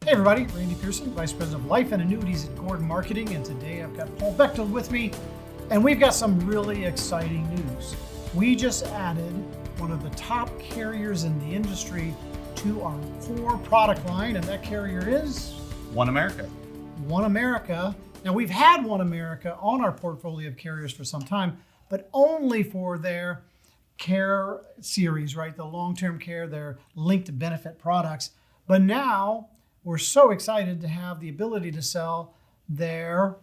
Hey everybody, Randy Pearson, Vice President of Life and Annuities at Gordon Marketing, and today I've got Paul Bechtel with me, and we've got some really exciting news. We just added one of the top carriers in the industry to our core product line, and that carrier is OneAmerica. OneAmerica. Now we've had OneAmerica on our portfolio of carriers for some time, but only for their care series, right? The long-term care, their linked benefit products. But now we're so excited to have the ability to sell their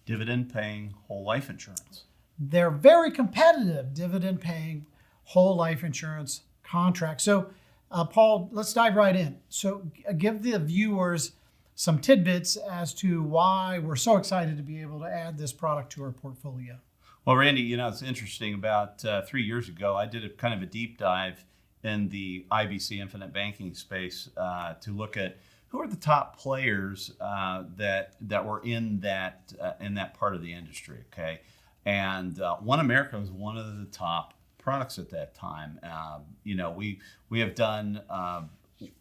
Dividend-paying whole life insurance. They're very competitive dividend-paying whole life insurance contract. So, Paul, let's dive right in. So, give the viewers some tidbits as to why we're so excited to be able to add this product to our portfolio. Well, Randy, it's interesting. About 3 years ago, I did a kind of a deep dive in the IBC infinite banking space to look at who are the top players that were in that part of the industry. Okay, and OneAmerica was one of the top products at that time. We have done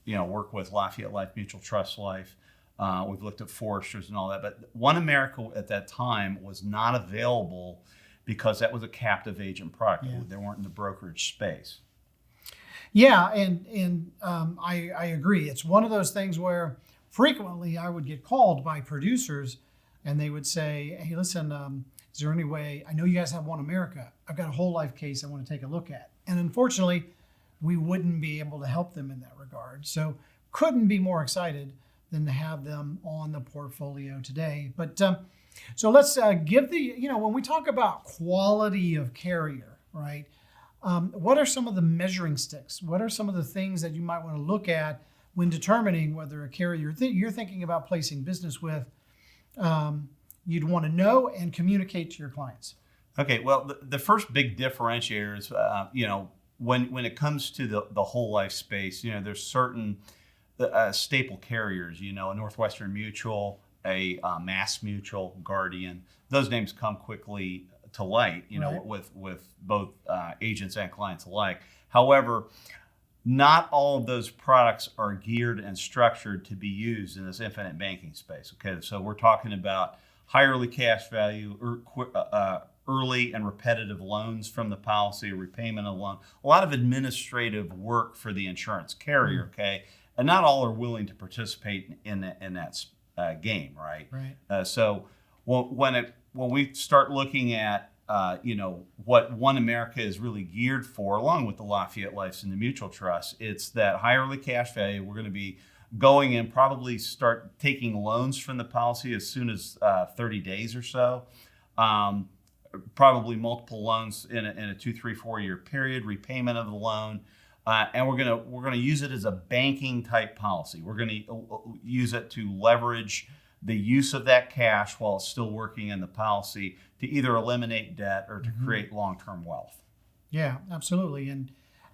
work with Lafayette Life, Mutual Trust Life. We've looked at Foresters and all that, but OneAmerica at that time was not available because that was a captive agent product. Yeah. They weren't in the brokerage space. Yeah, and I agree. It's one of those things where frequently I would get called by producers and they would say, hey, listen, is there any way, I know you guys have OneAmerica. I've got a whole life case I want to take a look at. And unfortunately, we wouldn't be able to help them in that regard. So couldn't be more excited than to have them on the portfolio today. But so let's give when we talk about quality of carrier, right? What are some of the measuring sticks? What are some of the things that you might want to look at when determining whether a carrier you're thinking about placing business with, you'd want to know and communicate to your clients? Okay, well, the first big differentiator is, when it comes to the whole life space, there's certain staple carriers, a Northwestern Mutual, a Mass Mutual, Guardian. Those names come quickly to light, right, with both agents and clients alike. However, not all of those products are geared and structured to be used in this infinite banking space. Okay, so we're talking about high early cash value, early and repetitive loans from the policy, repayment of loan, a lot of administrative work for the insurance carrier. Okay, and not all are willing to participate in that game, right? Right. So when we start looking at what OneAmerica is really geared for, along with the Lafayette Life and the Mutual Trust, it's that high early cash value. We're going to be going in, probably start taking loans from the policy as soon as 30 days or so. Probably multiple loans in a 2, 3, 4 year period, repayment of the loan. And we're gonna use it as a banking type policy. We're gonna use it to leverage the use of that cash while it's still working in the policy to either eliminate debt or to create long-term wealth. Yeah, absolutely. And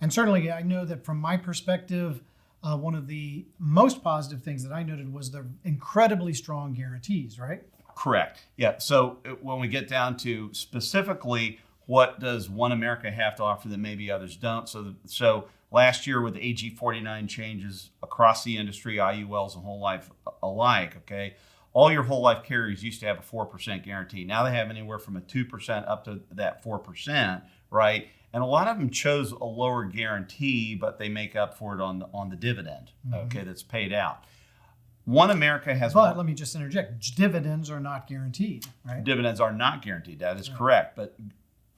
certainly I know that from my perspective, one of the most positive things that I noted was the incredibly strong guarantees, right? Correct. Yeah. So when we get down to specifically what does OneAmerica have to offer that maybe others don't? So last year with AG 49 changes across the industry, IULs and whole life alike, okay, all your whole life carriers used to have a 4% guarantee. Now they have anywhere from a 2% up to that 4%, right? And a lot of them chose a lower guarantee, but they make up for it on the dividend, okay, that's paid out. OneAmerica has... But let me just interject. Dividends are not guaranteed, right? Dividends are not guaranteed. That is correct. But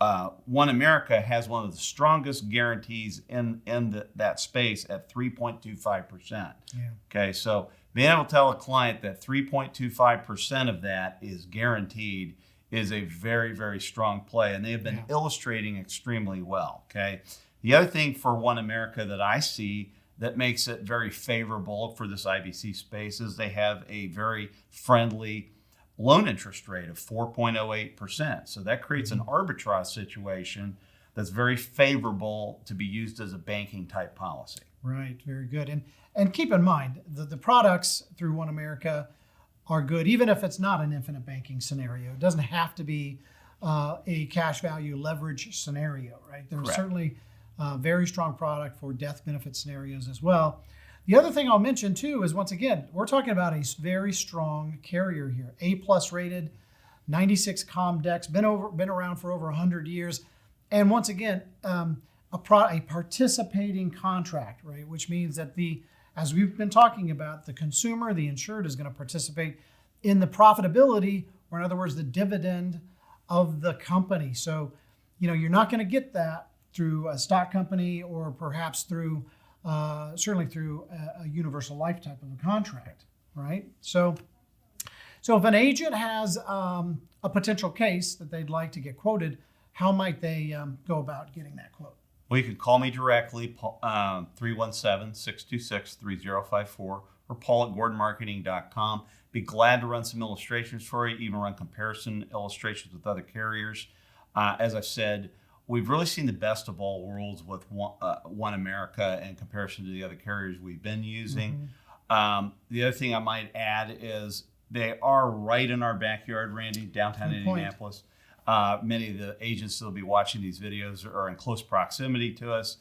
OneAmerica has one of the strongest guarantees in that space at 3.25%. Yeah. Okay, so being able to tell a client that 3.25% of that is guaranteed is a very, very strong play, and they have been illustrating extremely well. Okay, the other thing for OneAmerica that I see that makes it very favorable for this IBC space is they have a very friendly loan interest rate of 4.08%. So that creates an arbitrage situation that's very favorable to be used as a banking type policy. Right, very good. And keep in mind that the products through OneAmerica are good, even if it's not an infinite banking scenario. It doesn't have to be a cash value leverage scenario, right? There's certainly a very strong product for death benefit scenarios as well. The other thing I'll mention too is, once again, we're talking about a very strong carrier here, A+ rated, 96 Comdex, been around for over 100 years, and once again, a participating contract, right? Which means that as we've been talking about, the consumer, the insured, is going to participate in the profitability, or in other words, the dividend of the company. So, you're not going to get that through a stock company, or perhaps through certainly through a universal life type of a contract, right? So if an agent has a potential case that they'd like to get quoted, how might they go about getting that quote? Well, you can call me directly, 317-626-3054, or Paul at GordonMarketing.com. Be glad to run some illustrations for you, even run comparison illustrations with other carriers. As I said, we've really seen the best of all worlds with OneAmerica in comparison to the other carriers we've been using. Mm-hmm. The other thing I might add is they are right in our backyard, Randy, downtown Indianapolis. Many of the agents that will be watching these videos are in close proximity to us.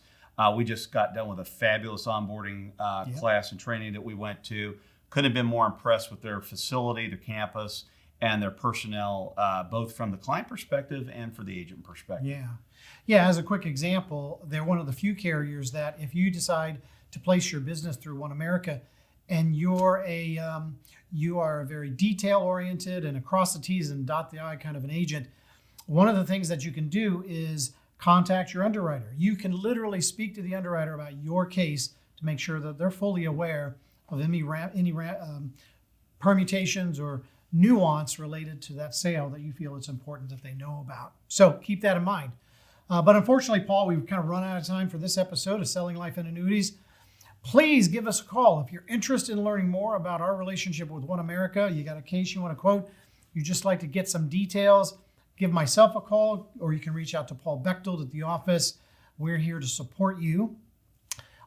We just got done with a fabulous onboarding class and training that we went to. Couldn't have been more impressed with their facility, their campus, and their personnel, both from the client perspective and for the agent perspective. Yeah. As a quick example, they're one of the few carriers that if you decide to place your business through OneAmerica, and you are a very detail-oriented and across the T's and dot the I kind of an agent, one of the things that you can do is contact your underwriter. You can literally speak to the underwriter about your case to make sure that they're fully aware of any permutations or nuance related to that sale that you feel it's important that they know about. So keep that in mind. But unfortunately, Paul, we've kind of run out of time for this episode of Selling Life and Annuities. Please give us a call if you're interested in learning more about our relationship with OneAmerica. You got a case you want to quote, you just like to get some details, give myself a call, or you can reach out to Paul Bechtold at the office. We're here to support you.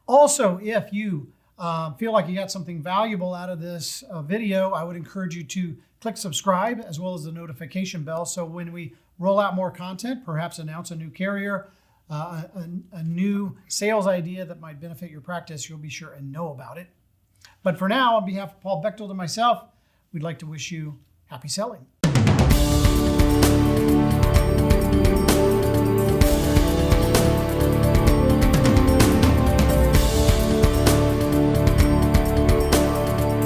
Also, if you feel like you got something valuable out of this video, I would encourage you to click subscribe as well as the notification bell, so when we roll out more content, perhaps announce a new carrier, a new sales idea that might benefit your practice, you'll be sure and know about it. But for now, on behalf of Paul Bechtold and myself, we'd like to wish you happy selling.